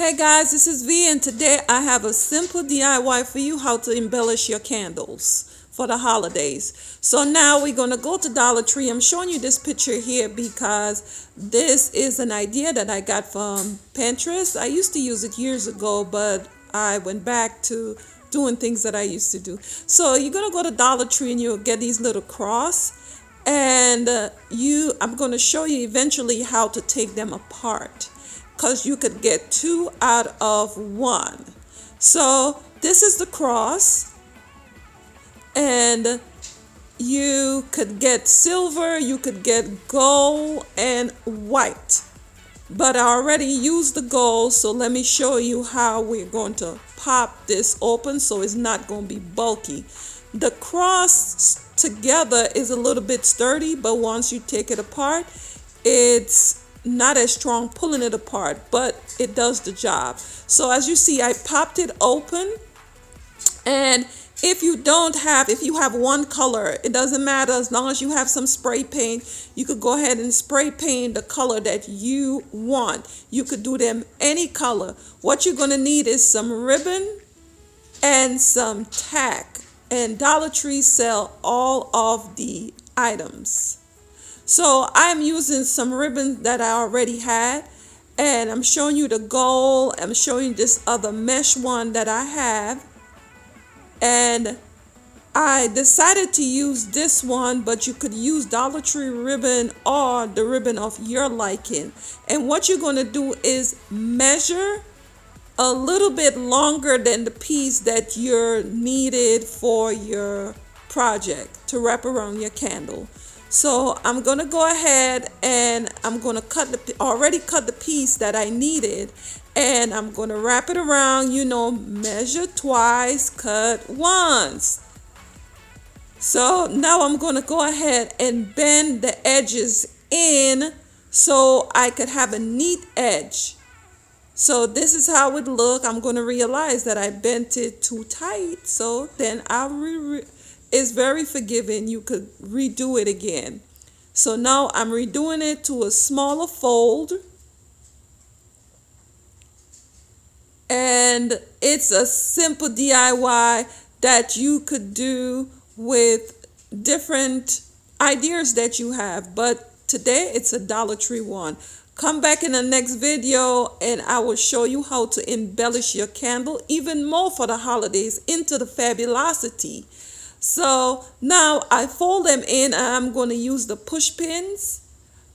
Hey guys, this is V, and today I have a simple DIY for you how to embellish your candles for the holidays. So now we're going to go to Dollar Tree. I'm showing you this picture here because this is an idea that I got from Pinterest. I used to use it years ago, but I went back to doing things that I used to do. So you're going to go to Dollar Tree and you'll get these little cross, and I'm going to show you eventually how to take them apart, because you could get two out of one. So this is the cross, and you could get silver, you could get gold and white, but I already used the gold, so let me show you how we're going to pop this open so it's not going to be bulky. The cross together is a little bit sturdy, but once you take it apart, it's not as strong pulling it apart, but it does the job. So as you see, I popped it open, and if you have one color, it doesn't matter. As long as you have some spray paint, you could go ahead and spray paint the color that you want. You could do them any color. What you're going to need is some ribbon and some tack, and Dollar Tree sell all of the items. So I'm using some ribbon that I already had, and I'm showing you the gold. I'm showing you this other mesh one that I have, and I decided to use this one, but you could use Dollar Tree ribbon or the ribbon of your liking. And what you're going to do is measure a little bit longer than the piece that you're needed for your project to wrap around your candle. So I'm going to go ahead and I'm going to already cut the piece that I needed, and I'm going to wrap it around, measure twice, cut once. So now I'm going to go ahead and bend the edges in so I could have a neat edge. So this is how it look. I'm going to realize that I bent it too tight, so then it's very forgiving. You could redo it again. So now I'm redoing it to a smaller fold, and it's a simple DIY that you could do with different ideas that you have, but today it's a Dollar Tree one. Come back in the next video and I will show you how to embellish your candle even more for the holidays into the fabulosity. So now I fold them in, and I'm going to use the push pins.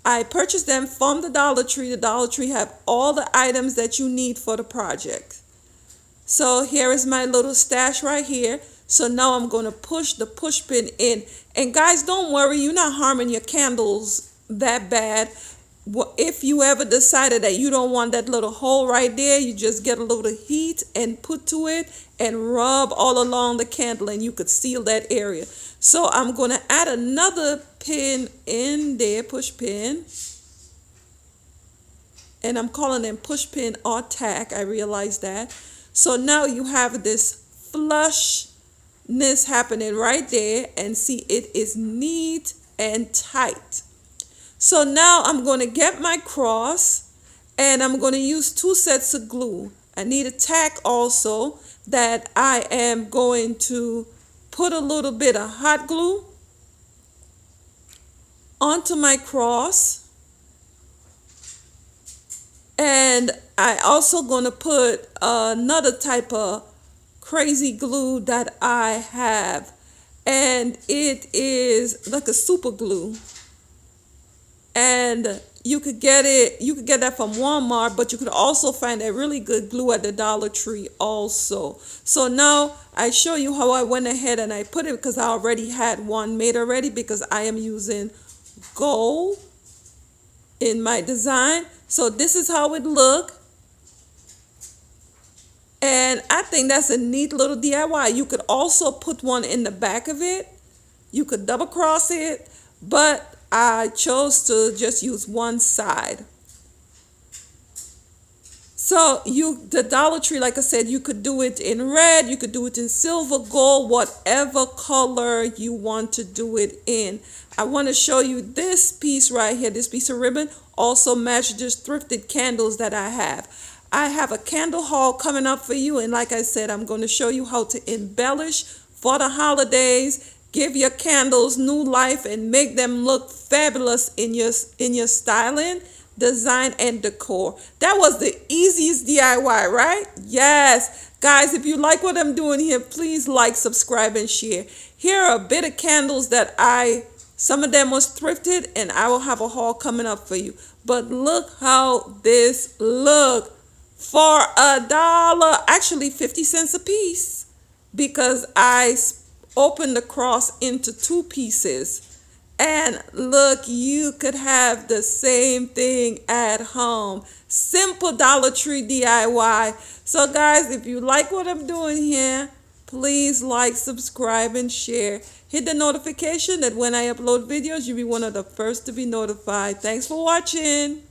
I purchased them from the Dollar Tree. The Dollar Tree have all the items that you need for the project. So here is my little stash right here. So now I'm going to push the push pin in. And guys, don't worry, you're not harming your candles that bad. If you ever decided that you don't want that little hole right there, you just get a little heat and put to it and rub all along the candle, and you could seal that area. So I'm going to add another pin in there, push pin. And I'm calling them push pin or tack. I realize that. So now you have this flushness happening right there, and see, it is neat and tight. So now I'm going to get my cross, and I'm going to use 2 sets of glue. I need a tack also that I am going to put a little bit of hot glue onto my cross. And I also going to put another type of crazy glue that I have, and it is like a super glue. And you could get that from Walmart, but you could also find a really good glue at the Dollar Tree also. So now I show you how I went ahead and I put it, because I already had one made already, because I am using gold in my design. So this is how it look. And I think that's a neat little DIY. You could also put one in the back of it. You could double cross it, but I chose to just use one side. So the Dollar Tree, like I said, you could do it in red, you could do it in silver, gold, whatever color you want to do it in. I want to show you this piece right here, this piece of ribbon, also match just thrifted candles that I have. I have a candle haul coming up for you. And like I said, I'm going to show you how to embellish for the holidays. Give your candles new life and make them look fabulous in your styling, design, and decor. That was the easiest DIY, right? Yes. Guys, if you like what I'm doing here, please like, subscribe, and share. Here are a bit of candles that some of them was thrifted, and I will have a haul coming up for you. But look how this look for $1, actually 50 cents a piece, because I opened the cross into 2 pieces. And look, you could have the same thing at home. Simple Dollar Tree DIY. So guys, if you like what I'm doing here, please like, subscribe, and share. Hit the notification that when I upload videos, you'll be one of the first to be notified. Thanks for watching.